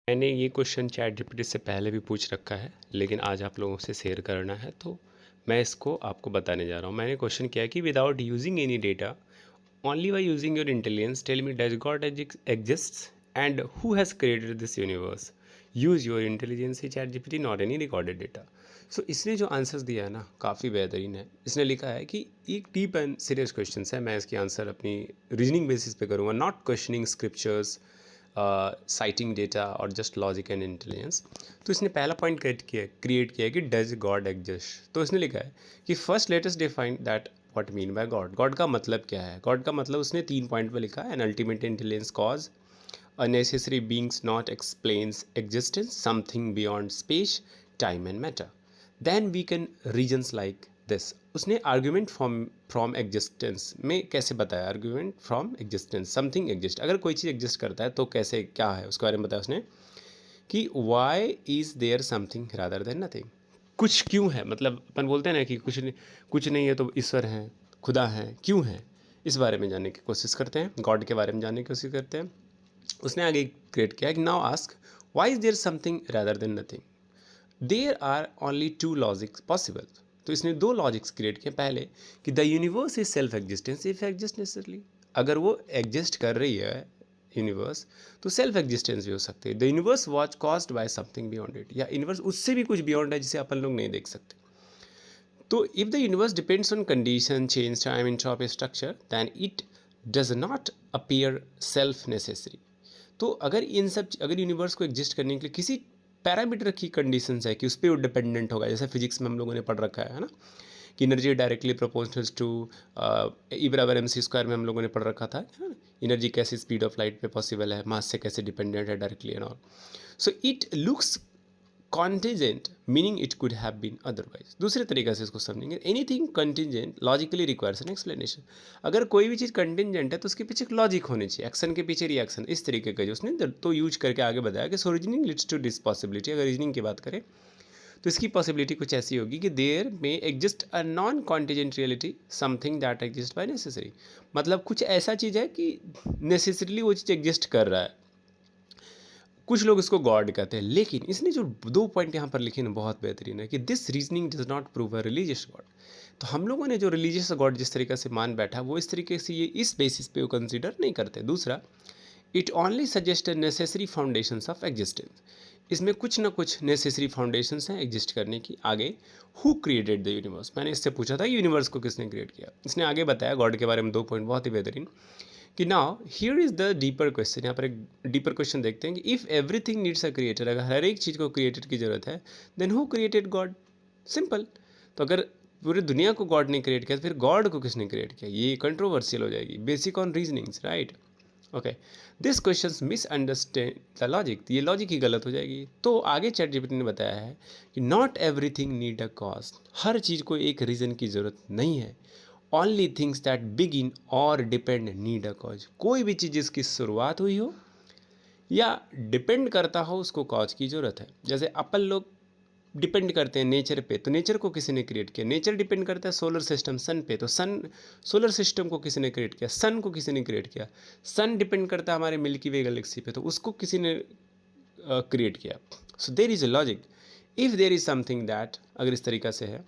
मैंने ये question ChatGPT से पहले भी पूछ रखा है, लेकिन आज आप लोगों से शेयर करना है तो मैं इसको आपको बताने जा रहा हूँ। मैंने क्वेश्चन किया कि without using any data, only by using your intelligence, tell me does God exists and who has created this universe? Use your intelligence ही ChatGPT, not any recorded data. So इसने जो आंसर्स दिया है ना, काफ़ी बेहतरीन है। इसने लिखा है कि एक डीप एंड सीरियस क्वेश्चन है, मैं इसकी आंसर अपनी रीजनिंग बेसिस पे करूँगा, not questioning scriptures, citing data और जस्ट लॉजिक एंड इंटेलिजेंस। तो इसने पहला पॉइंट क्रिएट किया है कि डज गॉड एग्जिस्ट। तो इसने लिखा है कि first latest define that what mean by God. God का मतलब क्या है? गॉड का मतलब उसने 3 पॉइंट पे लिखा है, an ultimate intelligence cause a necessary beings not explains existence, something beyond space, time and matter. Then we can reasons like this. उसने argument from existence में कैसे बताया? argument from existence, something exist, अगर कोई चीज़ exist करता है तो कैसे, क्या है उसके बारे में बताया उसने कि why is there something rather than nothing। कुछ क्यों है, मतलब अपन बोलते हैं ना कि कुछ नहीं है तो ईश्वर है, खुदा है, क्यों है? इस बारे में जानने की कोशिश करते हैं, गॉड के बारे में जानने की कोशिश करते हैं। उसने आगे क्रिएट किया कि now ask why is there something rather than nothing, there are only 2 logics पॉसिबल। तो इसने 2 लॉजिक्स क्रिएट किए। पहले कि the universe is self existence if exist necessarily, अगर वो एग्जिस्ट कर रही है यूनिवर्स तो सेल्फ एग्जिस्टेंस भी हो सकती है। The universe was caused by something beyond it, या यूनिवर्स उससे भी कुछ बियॉन्ड है जिसे अपन लोग नहीं देख सकते। तो if the universe depends on condition, change, time, entropy, structure, then it does not appear self necessary. तो अगर यूनिवर्स को एग्जिस्ट करने के लिए किसी पैरामीटर की कंडीशंस है कि उस पर वो डिपेंडेंट होगा, जैसे फिजिक्स में हम लोगों ने पढ़ रखा है ना, कि एनर्जी डायरेक्टली प्रोपोर्शनल टू ई बराबर एम सी स्क्वायर में हम लोगों ने पढ़ रखा था, है ना। एनर्जी कैसे स्पीड ऑफ लाइट पे पॉसिबल है, मास से कैसे डिपेंडेंट है directly and all. So it looks contingent, meaning it could have been otherwise. दूसरे तरीके से इसको समझेंगे, anything contingent logically requires an explanation. अगर कोई भी चीज़ कंटिजेंट है तो उसके पीछे एक लॉजिक होनी चाहिए, एक्शन के पीछे रिएक्शन, इस तरीके का जो उसने तो यूज करके आगे बताया कि so reasoning leads to this possibility. अगर रीजनिंग की बात करें तो इसकी पॉसिबिलिटी कुछ ऐसी होगी कि देयर में exist a non contingent reality, something that exist by necessary. मतलब कुछ ऐसा चीज़ है कि नेसेसरीली वो चीज़ एग्जिस्ट कर रहा है। कुछ लोग इसको गॉड कहते हैं, लेकिन इसने जो 2 पॉइंट यहाँ पर लिखे ना, बहुत बेहतरीन है कि this reasoning does not prove a religious God. तो हम लोगों ने जो रिलीजियस गॉड जिस तरीके से मान बैठा, वो इस तरीके से ये इस बेसिस पे वो कंसिडर नहीं करते। दूसरा, it only suggest necessary foundations of existence. इसमें कुछ ना कुछ नेसेसरी फाउंडेशंस हैं एग्जिस्ट करने की। आगे, हु क्रिएटेड द यूनिवर्स, मैंने इससे पूछा था यूनिवर्स को किसने क्रिएट किया। इसने आगे बताया गॉड के बारे में 2 पॉइंट बहुत ही बेहतरीन कि now here is the deeper question. यहाँ पर एक डीपर क्वेश्चन देखते हैं कि if everything needs a creator, अगर हर एक चीज़ को क्रिएटर की ज़रूरत है, then who created God? Simple. तो अगर पूरी दुनिया को गॉड ने क्रिएट किया तो फिर गॉड को किसने क्रिएट किया? ये कंट्रोवर्शियल हो जाएगी, basic on reasonings, right. Okay, this question misunderstand the logic, ये लॉजिक ही गलत हो जाएगी। तो आगे चैट जीपीटी ने बताया है कि not everything need a cause, हर चीज़ को एक रीज़न की ज़रूरत नहीं है। ओनली थिंग्स दैट बिगिन और डिपेंड नीड अ कॉज, कोई भी चीज़ जिसकी शुरुआत हुई हो या डिपेंड करता हो उसको कॉज की ज़रूरत है। जैसे अपन लोग डिपेंड करते हैं नेचर पे, तो नेचर को किसी ने क्रिएट किया। नेचर डिपेंड करता है सोलर सिस्टम, सन पे, तो सन, सोलर सिस्टम को किसी ने क्रिएट किया, सन को किसी ने क्रिएट किया। सन डिपेंड करता है हमारे मिल्की वे गैलेक्सी पे, तो उसको किसी ने क्रिएट किया। So there is a logic, if there is something that, अगर इस तरीका से है,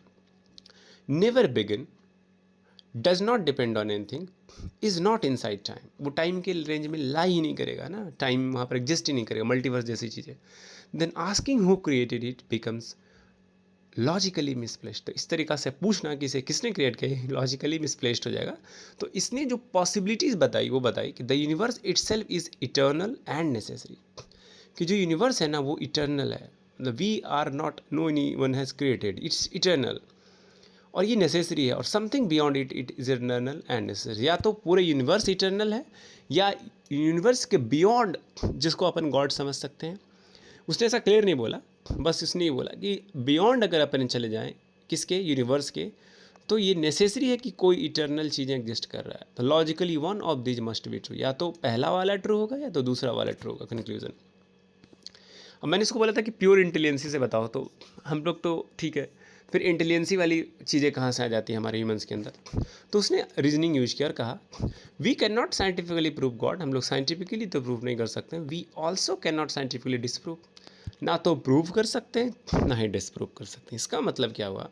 never begin, does not depend on anything, is not inside time, वो टाइम के रेंज में लाई ही नहीं करेगा ना, टाइम वहाँ पर एग्जिस्ट ही नहीं करेगा, मल्टीवर्स जैसी चीज़ें, then asking who created it becomes logically misplaced. तो इस तरीक़ा से पूछना कि इसे किसने क्रिएट किया, लॉजिकली मिसप्लेस्ड हो जाएगा। तो इसने जो पॉसिबिलिटीज़ बताई वो बताई कि the universe itself is eternal and necessary, कि जो यूनिवर्स है ना वो इटर्नल है, मतलब we are not, no any one has created, it's eternal, और ये नेसेसरी है। और something beyond it, it is eternal and necessary. या तो पूरे यूनिवर्स इटर्नल है, या यूनिवर्स के बियॉन्ड जिसको अपन गॉड समझ सकते हैं। उसने ऐसा क्लियर नहीं बोला, बस इसने ही बोला कि बियॉन्ड अगर अपन चले जाएं किसके, यूनिवर्स के, तो ये नेसेसरी है कि कोई इटर्नल चीज़ें एग्जिस्ट कर रहा है। तो logically one of these must be true, या तो पहला वाला ट्रू होगा या तो दूसरा वाला ट्रू होगा। कंक्लूजन, अब मैंने इसको बोला था कि प्योर इंटेलिजेंसी से बताओ, तो हम लोग तो ठीक है, फिर इंटेलिजेंसी वाली चीज़ें कहाँ से आ जाती हैं हमारे ह्यूमंस के अंदर? तो उसने रीजनिंग यूज किया और कहा we can not scientifically prove God, हम लोग साइंटिफिकली तो प्रूव नहीं कर सकते, we also can not scientifically disprove, ना तो प्रूव कर सकते हैं ना ही डिसप्रूव कर सकते हैं। इसका मतलब क्या हुआ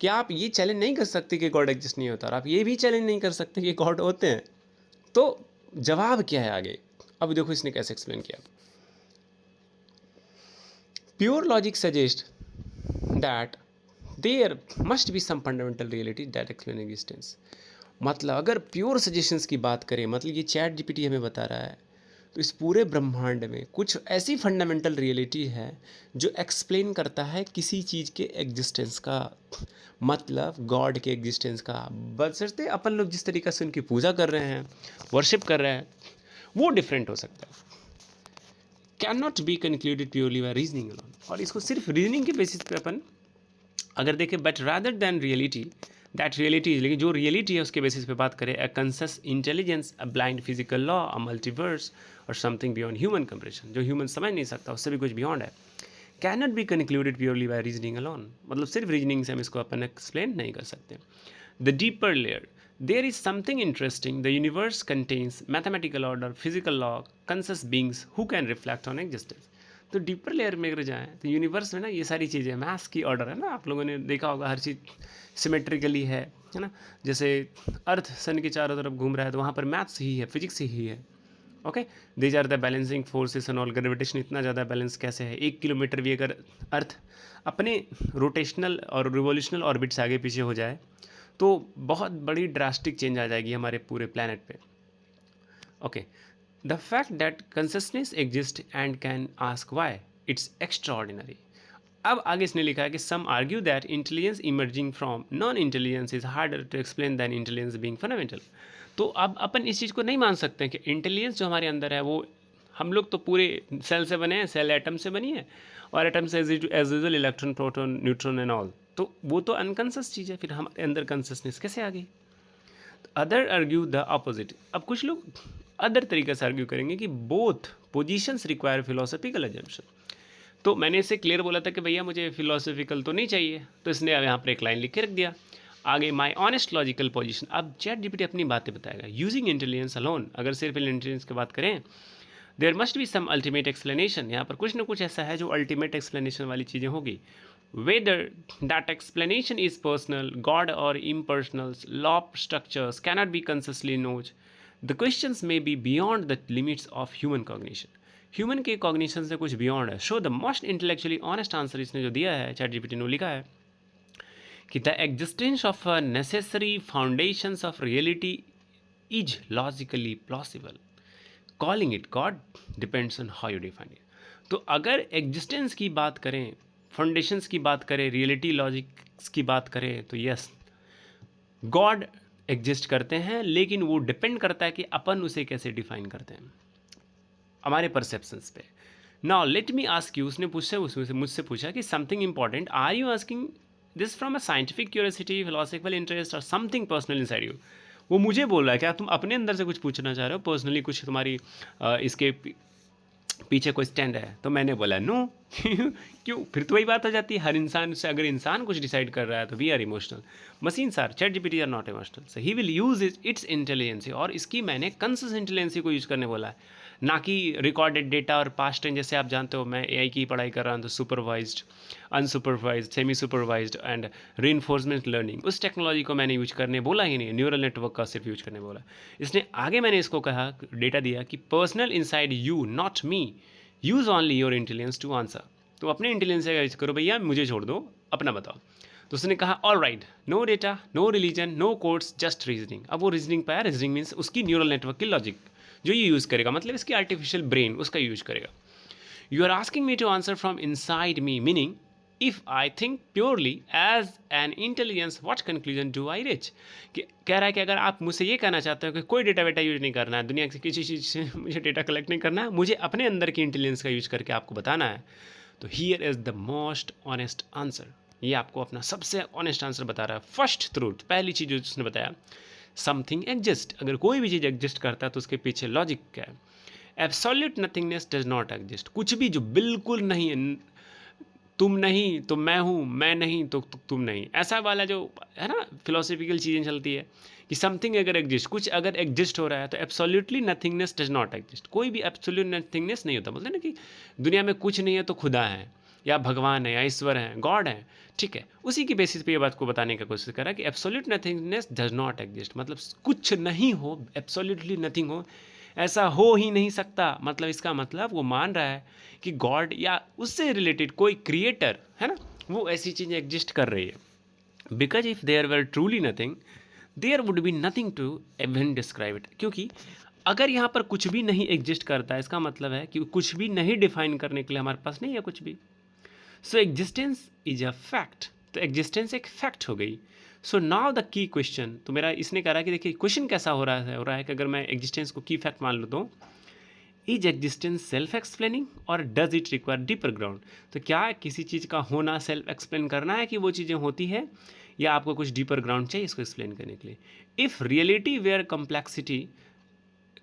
कि आप ये चैलेंज नहीं कर सकते कि गॉड एग्जिस्ट नहीं होता, और आप ये भी चैलेंज नहीं कर सकते कि गॉड होते हैं। तो जवाब क्या है आगे? अब देखो इसने कैसे एक्सप्लेन किया। Pure logic suggest that there must be some fundamental reality that explain existence. मतलब अगर प्योर सजेशंस की बात करें, मतलब ये चैट जीपीटी हमें बता रहा है, तो इस पूरे ब्रह्मांड में कुछ ऐसी फंडामेंटल रियलिटी है जो एक्सप्लेन करता है किसी चीज़ के एग्जिस्टेंस का, मतलब गॉड के एग्जिस्टेंस का। बशर्ते अपन लोग जिस तरीक़े से उनकी पूजा कर रहे हैं, वर्शिप कर रहे हैं, वो डिफरेंट हो सकता है। Can not be concluded purely by reasoning alone, और इसको सिर्फ रीजनिंग के बेसिस पे अपन अगर देखें, but rather than reality that reality, लेकिन जो रियलिटी है उसके बेसिस पे बात करें, a conscious intelligence, a blind physical law, a multiverse और समथिंग बियॉन्ड ह्यूमन कंप्रेशन, जो ह्यूमन समझ नहीं सकता, उससे भी कुछ बियॉन्ड है, can not be concluded purely by reasoning alone, मतलब सिर्फ रीजनिंग से हम इसको अपन एक्सप्लेन नहीं कर सकते। The deeper layer, there is something interesting, the universe contains mathematical order, physical law, conscious beings who can reflect on existence. तो deeper layer में अगर जाएँ तो यूनिवर्स में ना ये सारी चीज़ें, मैथ्स की ऑर्डर है ना, आप लोगों ने देखा होगा हर चीज़ सिमेट्रिकली है ना। जैसे अर्थ सन के चारों तरफ घूम रहा है तो वहाँ पर मैथ्स ही है, फिजिक्स ही है। Okay, these are the balancing forces and all. Gravitation इतना ज़्यादा बैलेंस कैसे है? 1 किलोमीटर भी अगर अर्थ अपने रोटेशनल और रिवोल्यूशनल ऑर्बिट से आगे पीछे हो जाए तो बहुत बड़ी ड्रास्टिक चेंज आ जाएगी हमारे पूरे प्लानट पे। Okay, the fact that consistence exist and can ask why, it's extraordinary. अब आगे इसने लिखा है कि some argue that intelligence emerging from non intelligence is harder to explain than intelligence being fundamental. तो अब अपन इस चीज़ को नहीं मान सकते कि इंटेलिजेंस जो हमारे अंदर है वो, हम लोग तो पूरे सेल से बने हैं, सेल एटम से बनी है, और एटम से as usual electron, proton, neutron and all, तो वो तो अनकॉन्शियस चीज़ है, फिर हमारे अंदर कॉन्शियसनेस कैसे आ गई? Other argue the opposite. अब कुछ लोग अदर तरीके से आर्ग्यू करेंगे कि both positions require philosophical assumption. तो मैंने इससे क्लियर बोला था कि भैया मुझे फिलोसफिकल तो नहीं चाहिए, तो इसने अब यहाँ पर एक लाइन लिख के रख दिया आगे, माई ऑनेस्ट लॉजिकल पोजीशन। अब चैट जीपीटी अपनी बातें बताएगा यूजिंग इंटेलिजेंस अलोन, अगर सिर्फ इंटेलिजेंस की बात करें, there must be some ultimate explanation, यहाँ पर कुछ ना कुछ ऐसा है जो अल्टीमेट एक्सप्लेनेशन वाली चीज़ें होगी। Whether that explanation is personal, God और impersonal, law structures cannot be consistently knows, the questions may be beyond the limits of human cognition, human के कॉग्निशन से कुछ बियॉन्ड है। Show the most intellectually honest answer, इसने जो दिया है chat GPT ने लिखा है कि the existence of a necessary foundations of reality is logically plausible, calling it God depends on how you define it. तो अगर एग्जिस्टेंस की बात करें, फाउंडेशंस की बात करें, रियलिटी लॉजिक्स की बात करें, तो यस गॉड एग्जिस्ट करते हैं, लेकिन वो डिपेंड करता है कि अपन उसे कैसे डिफाइन करते हैं, हमारे परसेप्शंस पे। Now let me ask you, उसने मुझसे पूछा कि something important, are you asking this from a scientific curiosity, philosophical interest और समथिंग पर्सनल इनसाइड यू। वो मुझे बोल रहा है क्या तुम अपने अंदर से कुछ पूछना चाह रहे हो, पर्सनली कुछ तुम्हारी इसके पीछे कोई स्टैंड है? तो मैंने बोला नो। क्यों? फिर तो वही बात हो जाती है, हर इंसान से अगर इंसान कुछ डिसाइड कर रहा है तो we are emotional, machines are, chat GPT are not emotional, so he will use its intelligence, और इसकी मैंने कंसियस इंटेलिजेंसी को यूज करने बोला है, ना कि रिकॉर्डेड डेटा और पास्ट टेंस। जैसे आप जानते हो मैं एआई की पढ़ाई कर रहा हूँ, तो supervised, unsupervised, semi supervised and reinforcement learning, उस टेक्नोलॉजी को मैंने यूज करने बोला ही नहीं, न्यूरल नेटवर्क का सिर्फ यूज करने बोला। इसने आगे मैंने इसको कहा, डेटा दिया कि personal inside you not me, use only your intelligence to answer. तो अपने इंटेलिजेंस का यूज करो भैया, मुझे छोड़ दो, अपना बताओ। तो उसने कहा all right, no data, no religion, no codes, just reasoning. अब वो रीजनिंग पाया, रीजनिंग मीन्स उसकी न्यूरल नेटवर्क की लॉजिक जो ये यूज़ करेगा, मतलब इसकी आर्टिफिशियल ब्रेन उसका यूज करेगा। You are asking me to answer from inside me, meaning if I think purely as an intelligence what conclusion do I reach. कह रहा है कि अगर आप मुझसे ये कहना चाहते हो कि कोई डेटा वेटा यूज नहीं करना है, दुनिया की किसी चीज़ से मुझे डेटा कलेक्ट नहीं करना है, मुझे अपने अंदर की इंटेलिजेंस का यूज करके आपको बताना है, तो here is the most honest answer. ये आपको अपना सबसे ऑनेस्ट आंसर बता रहा है, फर्स्ट ट्रूथ, पहली चीज़ जो उसने बताया, समथिंग एग्जिस्ट। अगर कोई भी चीज़ एग्जिस्ट करता है तो उसके पीछे लॉजिक क्या है? Absolute nothingness does not exist, कुछ भी जो बिल्कुल नहीं है, तुम नहीं तो मैं नहीं तो तुम नहीं, ऐसा वाला जो है ना फिलोसफिकल चीज़ें चलती है कि समथिंग अगर एग्जिस्ट, कुछ अगर एग्जिस्ट हो रहा है तो absolutely nothingness does not exist. कोई भी एब्सोल्यूट नथिंगनेस नहीं होता, मतलब ना कि दुनिया में कुछ नहीं है तो खुदा है या भगवान है या ईश्वर है, गॉड है, ठीक है। उसी की बेसिस पे ये बात को बताने का कोशिश करा कि absolute nothingness does not exist, मतलब कुछ नहीं हो, एब्सोल्युटली नथिंग हो, ऐसा हो ही नहीं सकता। मतलब इसका मतलब वो मान रहा है कि गॉड या उससे रिलेटेड कोई क्रिएटर है ना, वो ऐसी चीज़ें एग्जिस्ट कर रही है। Because if there were truly nothing there would be nothing to even describe it. क्योंकि अगर यहाँ पर कुछ भी नहीं एग्जिस्ट करता है, इसका मतलब है कि कुछ भी नहीं डिफाइन करने के लिए हमारे पास नहीं है कुछ भी। सो एग्जिस्टेंस इज अ फैक्ट, तो एग्जिस्टेंस एक फैक्ट हो गई। So now the key question, तो मेरा इसने कहा कि देखिए क्वेश्चन कैसा हो रहा है कि अगर मैं एग्जिस्टेंस को की फैक्ट मान लूँ तो इज एग्जिस्टेंस सेल्फ एक्सप्लेनिंग और does it require deeper ground. तो क्या किसी चीज़ का होना सेल्फ एक्सप्लेन करना है कि वो चीज़ें होती है, या आपको कुछ डीपर ग्राउंड चाहिए इसको एक्सप्लेन करने के लिए। If reality were complexity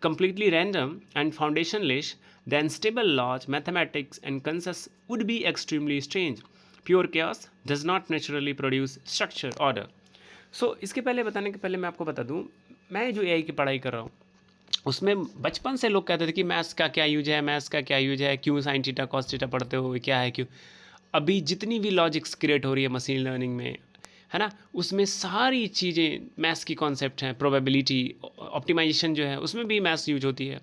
completely random and foundationless, then stable laws, mathematics, and consensus would be extremely strange. Pure chaos does not naturally produce structure order. So इसके पहले बताने के पहले मैं आपको बता दूं, मैं जो एआई की पढ़ाई कर रहा हूँ उसमें बचपन से लोग कहते थे कि मैथ्स का क्या यूज है, मैथ्स का क्या यूज है, क्यों साइन थीटा कॉस थीटा पढ़ते हो, क्या है क्यों। अभी जितनी भी लॉजिक्स क्रिएट हो रही है मशीन लर्निंग में, है ना, उसमें सारी चीज़ें मैथ्स की कॉन्सेप्ट हैं। प्रोबेबिलिटी ऑप्टिमाइजेशन जो है उसमें भी मैथ्स यूज होती है।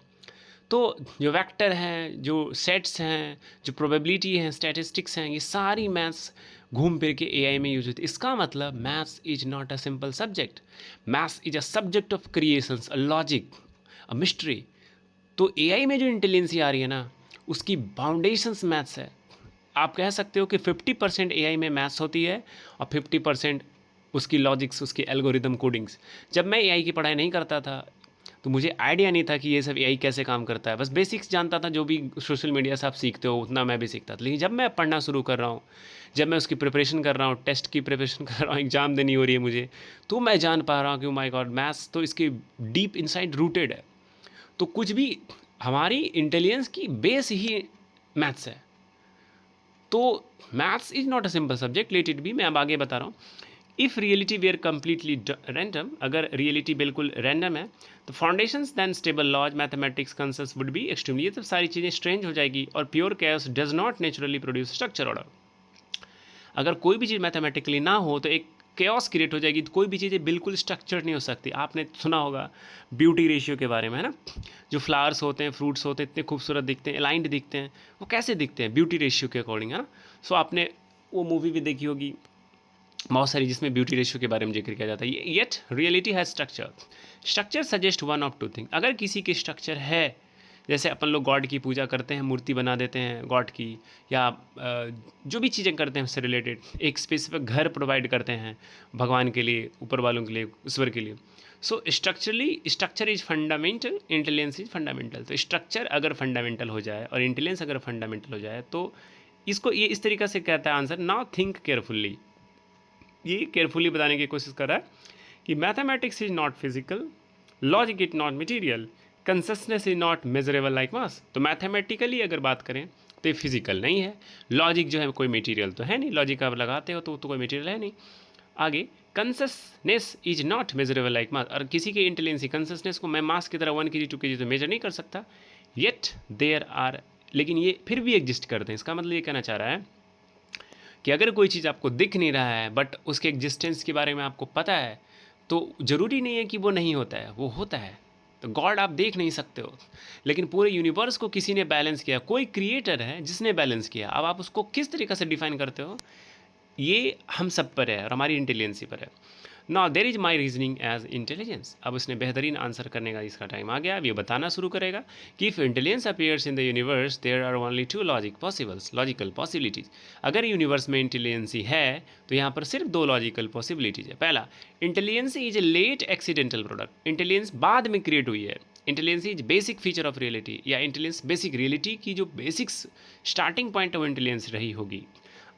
तो जो वेक्टर हैं, जो सेट्स हैं, जो प्रोबेबिलिटी हैं, स्टैटिस्टिक्स हैं, ये सारी मैथ्स घूम फिर के एआई में यूज होती है। इसका मतलब maths is not a simple subject, maths is a subject of creations, a logic, a mystery. तो एआई में जो इंटेलिजेंसी आ रही है ना, उसकी बाउंडेशंस मैथ्स है। आप कह सकते हो कि 50% एआई में मैथ्स होती है और 50% उसकी लॉजिक्स, उसकी एल्गोरिदम कोडिंग्स। जब मैं एआई की पढ़ाई नहीं करता था तो मुझे आइडिया नहीं था कि ये सब एआई कैसे काम करता है, बस बेसिक्स जानता था, जो भी सोशल मीडिया से आप सीखते हो उतना मैं भी सीखता था। लेकिन जब मैं पढ़ना शुरू कर रहा हूँ, जब मैं उसकी प्रिपरेशन कर रहा हूँ, टेस्ट की प्रिपरेशन कर रहा हूँ, एग्जाम देनी हो रही है मुझे, तो मैं जान पा रहा हूँ कि माय गॉड, मैथ्स तो इसके डीप इनसाइड रूटेड है। तो कुछ भी हमारी इंटेलिजेंस की बेस ही मैथ्स है। तो maths is not a simple subject, let it be. मैं अब आगे बता रहा हूँ। If reality were completely random, अगर रियलिटी बिल्कुल रैंडम है तो foundations then stable laws, mathematics, concepts would be extremely, ये सब सारी चीज़ें स्ट्रेंज हो जाएगी। और pure chaos does not naturally produce structure order. अगर कोई भी चीज़ मैथमेटिकली ना हो तो एक केओस क्रिएट हो जाएगी, तो कोई भी चीज़ें बिल्कुल स्ट्रक्चर्ड नहीं हो सकती। आपने सुना होगा ब्यूटी रेशियो के बारे में, है ना, जो फ्लावर्स होते हैं, फ्रूट्स होते हैं, इतने खूबसूरत दिखते हैं, अलाइंड दिखते हैं, वो कैसे दिखते हैं? ब्यूटी रेशियो के अकॉर्डिंग, है ना। सो आपने वो मूवी भी देखी होगी बहुत सारी जिसमें ब्यूटी रेशियो के बारे में जिक्र किया जाता है। Yet reality has structure, structure suggest one of two thing. अगर किसी की स्ट्रक्चर है, जैसे अपन लोग गॉड की पूजा करते हैं, मूर्ति बना देते हैं गॉड की, या जो भी चीज़ें करते हैं उससे रिलेटेड, एक स्पेसिफिक घर प्रोवाइड करते हैं भगवान के लिए, ऊपर वालों के लिए, ईश्वर के लिए। So structurally structure is fundamental, intelligence is fundamental. तो स्ट्रक्चर अगर फंडामेंटल हो जाए और इंटेलिजेंस अगर फंडामेंटल हो जाए तो इसको ये इस तरीक़े से कहता है आंसर, नाउ थिंक केयरफुल्ली। ये केयरफुली बताने की कोशिश कर रहा है कि mathematics is not physical, logic is not material, consistence is not measurable like mass. तो मैथमेटिकली अगर बात करें तो ये फिजिकल नहीं है, लॉजिक जो है कोई मटेरियल तो है नहीं, लॉजिक आप लगाते हो तो कोई मटेरियल है नहीं। आगे consistence is not measurable like mass, और किसी की इंटेलिजेंसी कंसिस्टेंस को मैं मास की तरह 1 kg 2 kg तो मेजर नहीं कर सकता। येट देयर आर, लेकिन ये फिर भी एग्जिस्ट करते हैं। इसका मतलब ये कहना चाह रहा है कि अगर कोई चीज़ आपको दिख नहीं रहा है बट उसके एग्जिस्टेंस के बारे में आपको पता है, तो ज़रूरी नहीं है कि वो नहीं होता है, वो होता है। तो गॉड आप देख नहीं सकते हो, लेकिन पूरे यूनिवर्स को किसी ने बैलेंस किया, कोई क्रिएटर है जिसने बैलेंस किया। अब आप उसको किस तरीक़े से डिफाइन करते हो, ये हम सब पर है और हमारी इंटेलिजेंसी पर है। Now there is my reasoning as intelligence. अब उसने बेहतरीन आंसर करने का इसका टाइम आ गया। अब ये बताना शुरू करेगा कि if intelligence appears in the universe there are only 2 logical possibilities. अगर यूनिवर्स में इंटेलिजेंसी है तो यहाँ पर सिर्फ 2 लॉजिकल पॉसिबिलिटीज़ है। पहला, intelligence is a late accidental product, intelligence बाद में क्रिएट हुई है। Intelligence is basic feature of reality, या इंटेलिजेंस बेसिक रियलिटी की जो basics starting point of intelligence रही होगी।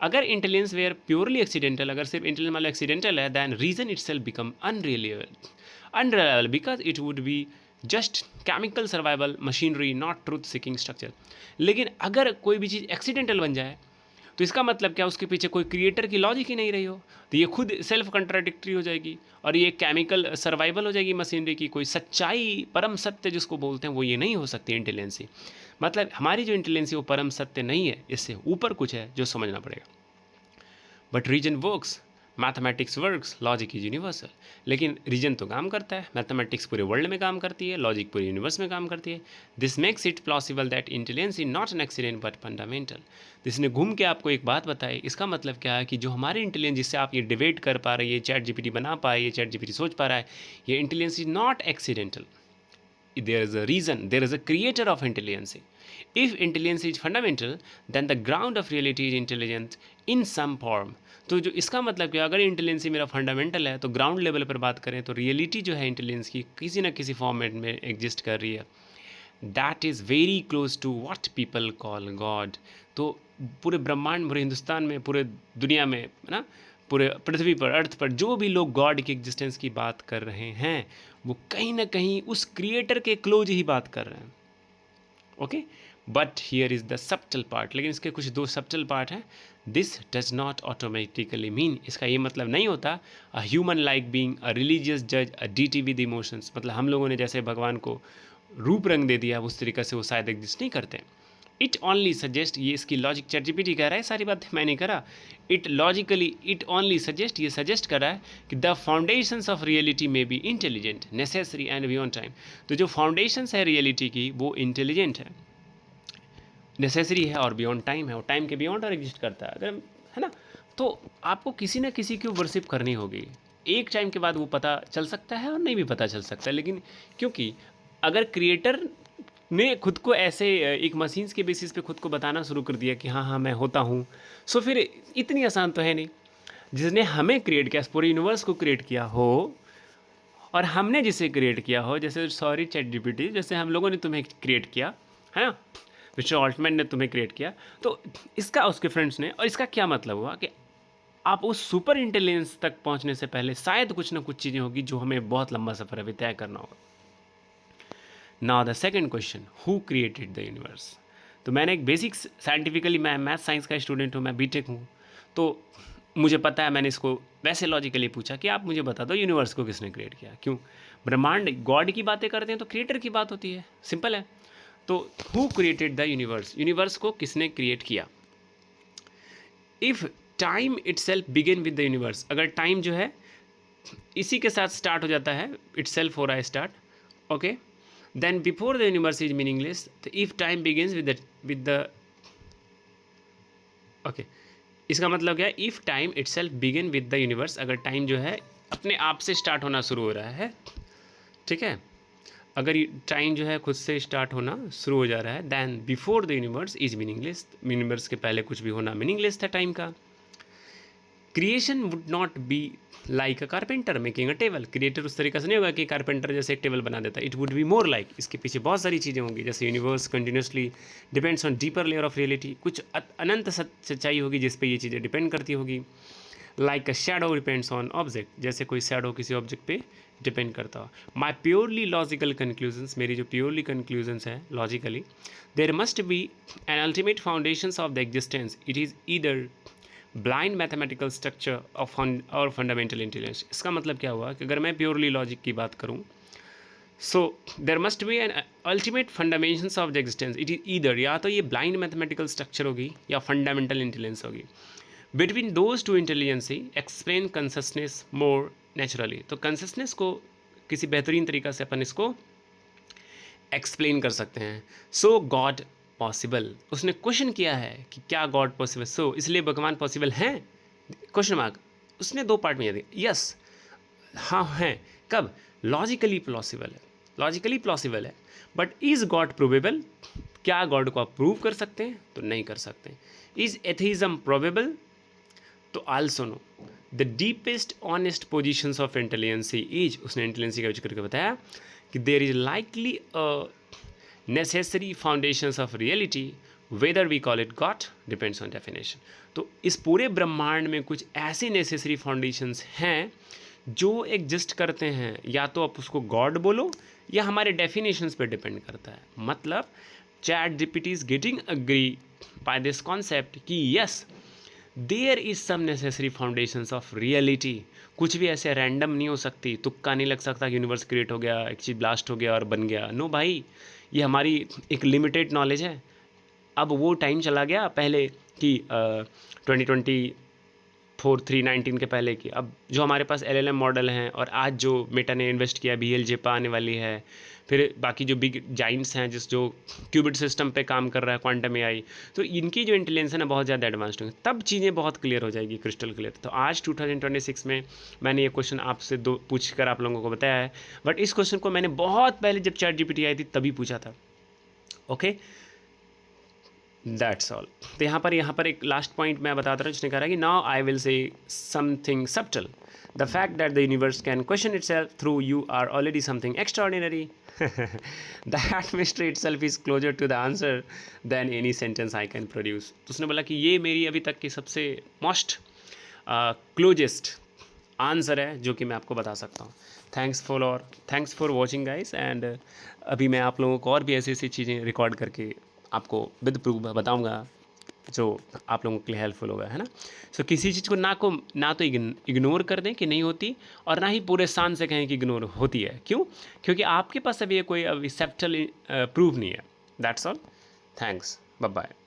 अगर इंटेलिजेंस वेयर प्योरली एक्सीडेंटल, अगर सिर्फ इंटेलिजेंस मतलब एक्सीडेंटल है, then reason itself become unreliable because it would be just chemical survival machinery, not truth seeking structure. लेकिन अगर कोई भी चीज़ एक्सीडेंटल बन जाए तो इसका मतलब क्या, उसके पीछे कोई क्रिएटर की लॉजिक ही नहीं रही हो, तो ये खुद सेल्फ कंट्राडिक्टरी हो जाएगी और ये केमिकल सर्वाइवल हो जाएगी मशीनरी की। कोई सच्चाई, परम सत्य जिसको बोलते हैं, वो ये नहीं हो सकती इंटेलिजेंसी। मतलब हमारी जो इंटेलिजेंसी वो परम सत्य नहीं है, इससे ऊपर कुछ है जो समझना पड़ेगा। But reason works, mathematics works, logic is universal. लेकिन रीजन तो काम करता है, मैथमेटिक्स पूरे वर्ल्ड में काम करती है, लॉजिक पूरे यूनिवर्स में काम करती है। This makes it possible that intelligence is not an accident but fundamental. इसने घूम के आपको एक बात बताई, इसका मतलब क्या है कि जो हमारे इंटेलिजेंस जिससे आप ये डिबेट कर पा रहे हैं, ये चैट जीपीटी बना पाए, ये चैट जीपीटी सोच पा रहा है, ये intelligence is not accidental. There is a reason, there is a creator of intelligence. If intelligence is fundamental, then the ground of reality is intelligence in some form. तो जो इसका मतलब कि अगर इंटेलिजेंसी मेरा फंडामेंटल है, तो ग्राउंड लेवल पर बात करें तो रियलिटी जो है इंटेलिजेंस की किसी ना किसी फॉर्मेट में एग्जिस्ट कर रही है। That is very close to what people call God. तो पूरे ब्रह्मांड, पूरे हिंदुस्तान में, पूरे दुनिया में, है ना, पूरे पृथ्वी पर, अर्थ पर जो भी लोग गॉड की एग्जिस्टेंस की बात कर रहे हैं, वो कहीं ना कहीं उस क्रिएटर के क्लोज ही बात कर रहे हैं। Okay, but here is the subtle part. लेकिन इसके कुछ दो सब्टल पार्ट हैं। This does not automatically mean, इसका ये मतलब नहीं होता a human like being, a religious जज, अ डीटी विद इमोशंस। मतलब हम लोगों ने जैसे भगवान को रूप रंग दे दिया, उस तरीके से वो शायद एग्जिस्ट नहीं करते। इट ओनली सजेस्ट, ये इसकी लॉजिक चैट जीपीटी कह रहा है, सारी बातें मैं नहीं करा। It logically, it only suggest, ये सजेस्ट कर रहा है कि द फाउंडेशंस ऑफ रियलिटी में be intelligent, necessary and beyond time. तो जो फाउंडेशंस है रियलिटी की वो इंटेलिजेंट है, नेसेसरी है और बियॉन्ड टाइम है, और टाइम के बियॉन्ड और एग्जिस्ट करता है, अगर, है ना। तो आपको किसी ना किसी की वर्शिप करनी होगी। एक टाइम के बाद वो पता चल सकता है और नहीं भी पता चल सकता है, लेकिन क्योंकि अगर क्रिएटर ने खुद को ऐसे एक मशीन्स के बेसिस पे खुद को बताना शुरू कर दिया कि हाँ हाँ मैं होता हूँ, सो फिर इतनी आसान तो है नहीं। जिसने हमें क्रिएट किया, पूरे यूनिवर्स को क्रिएट किया हो, और हमने जिसे क्रिएट किया हो, जैसे सॉरी चैट जीपीटी, जैसे हम लोगों ने तुम्हें क्रिएट किया है ना, मिस्टर ऑल्टमैन ने तुम्हें क्रिएट किया, तो इसका उसके फ्रेंड्स ने, और इसका क्या मतलब हुआ कि आप उस सुपर इंटेलिजेंस तक पहुंचने से पहले शायद कुछ ना कुछ चीज़ें होगी जो हमें बहुत लंबा सफ़र अभी तय करना होगा। Now the second question, who created the universe. तो मैंने एक बेसिक साइंटिफिकली, मैं मैथ साइंस का स्टूडेंट हूँ, मैं बीटेक हूँ, तो मुझे पता है, मैंने इसको वैसे लॉजिकली पूछा कि आप मुझे बता दो यूनिवर्स को किसने क्रिएट किया। क्यों, ब्रह्मांड गॉड की बातें करते हैं तो क्रिएटर की बात होती है, सिंपल है। तो who created the universe, universe को किसने क्रिएट किया। If time itself begin with the universe, अगर टाइम जो है इसी के साथ स्टार्ट हो जाता है, इटसेल्फ हो रहा है start, okay, then before the universe is meaningless. तो if time begins with the okay, इसका मतलब क्या है, if time itself begin with the universe, अगर टाइम जो है अपने आप से स्टार्ट होना शुरू हो रहा है, ठीक है, अगर टाइम जो है खुद से स्टार्ट होना शुरू हो जा रहा है, then before the universe is meaningless, universe के पहले कुछ भी होना मीनिंगलेस था टाइम का। Creation would not be like a carpenter making a table, creator उस तरीके से नहीं होगा कि कारपेंटर जैसे एक टेबल बना देता है। It would be more like, इसके पीछे बहुत सारी चीज़ें होंगी, जैसे universe continuously depends on deeper layer of reality, कुछ अनंत सच्चाई होगी जिस पे ये चीज़ें डिपेंड करती होगी। Like a shadow depends on object, जैसे कोई शेडो किसी ऑब्जेक्ट पे डिपेंड करता हो। माई प्योरली लॉजिकल कंक्लूजन्स, मेरी जो प्योरली कंक्लूजन्स हैं logically, there must be an ultimate foundations of the existence, it is either blind mathematical structure of और फंडामेंटल इंटेलिजेंस। इसका मतलब क्या हुआ कि अगर मैं प्योरली लॉजिक की बात करूँ, so there must be an ultimate fundamentals of the existence, it is either, या तो ये ब्लाइंड मैथमेटिकल स्ट्रक्चर होगी या फंडामेंटल इंटेलिजेंस होगी। बिटवीन दोज टू इंटेलिजेंस ही एक्सप्लेन कंसिस्टेंस मोर नेचुरली, तो कंसिस्टेंस को किसी बेहतरीन तरीका से अपन इसको एक्सप्लेन कर सकते हैं। सो गॉड पॉसिबल, उसने क्वेश्चन किया है कि क्या गॉड पॉसिबल, सो इसलिए भगवान पॉसिबल हैं, क्वेश्चन मार्क। उसने दो पार्ट में दिया, यस हाँ हैं, कब, लॉजिकली पॉसिबल है, लॉजिकली पॉसिबल है, बट इज़ गॉड प्रूवेबल, क्या गॉड को आप प्रूव कर सकते हैं, तो नहीं कर सकते। इज़ एथीज़म प्रोबेबल, तो also no. The deepest honest positions of intelligence is, उसने इंटेलिजेंसी का जिक्र करके बताया कि there is likely a necessary foundations of reality, whether we call it God depends on definition। तो इस पूरे ब्रह्मांड में कुछ ऐसी नेसेसरी फाउंडेशंस हैं जो एग्जिस्ट करते हैं, या तो आप उसको गॉड बोलो या हमारे डेफिनेशंस पे डिपेंड करता है। मतलब chat GPT is getting agree by this concept कि yes there is some necessary foundations of reality. कुछ भी ऐसे रैंडम नहीं हो सकती, तुक्का नहीं लग सकता कि यूनिवर्स क्रिएट हो गया, एक चीज़ ब्लास्ट हो गया और बन गया। नो भाई, ये हमारी एक लिमिटेड नॉलेज है। अब वो टाइम चला गया पहले कि 2024 3 19 के पहले की। अब जो हमारे पास LLM मॉडल हैं और आज जो मेटा ने इन्वेस्ट किया, BLJ आने वाली है, फिर बाकी जो बिग जाइंट्स हैं जिस जो क्यूबिट सिस्टम पे काम कर रहा है, क्वांटम AI, तो इनकी जो इंटेलिजेंस है ना बहुत ज़्यादा एडवांस्ड होंगे, तब चीज़ें बहुत क्लियर हो जाएगी, क्रिस्टल क्लियर। तो आज 2026 में मैंने ये क्वेश्चन आपसे दो पूछ कर आप लोगों को बताया है, बट इस क्वेश्चन को मैंने बहुत पहले जब ChatGPT आई थी तभी पूछा था। Okay, that's all. तो यहाँ पर एक लास्ट पॉइंट मैं बताता रहा हूँ, जिसने कहा कि now I will say something subtle, the fact that the universe can question itself through you are already something extraordinary. That mystery itself is closer to the answer than any sentence I can produce. तो उसने बोला कि ये मेरी अभी तक की सबसे मोस्ट क्लोजेस्ट आंसर है जो कि मैं आपको बता सकता हूँ। Thanks for watching guys, and अभी मैं आप लोगों को और भी ऐसी ऐसी चीज़ें रिकॉर्ड करके आपको विद प्रूफ बताऊंगा जो आप लोगों के लिए हेल्पफुल होगा, है ना। सो किसी चीज़ को ना तो इग्नोर कर दें कि नहीं होती, और ना ही पूरे शान से कहें कि इग्नोर होती है। क्यों? क्योंकि आपके पास अभी कोई अभी एक्सेप्टल प्रूफ नहीं है। That's all. Thanks, bye bye.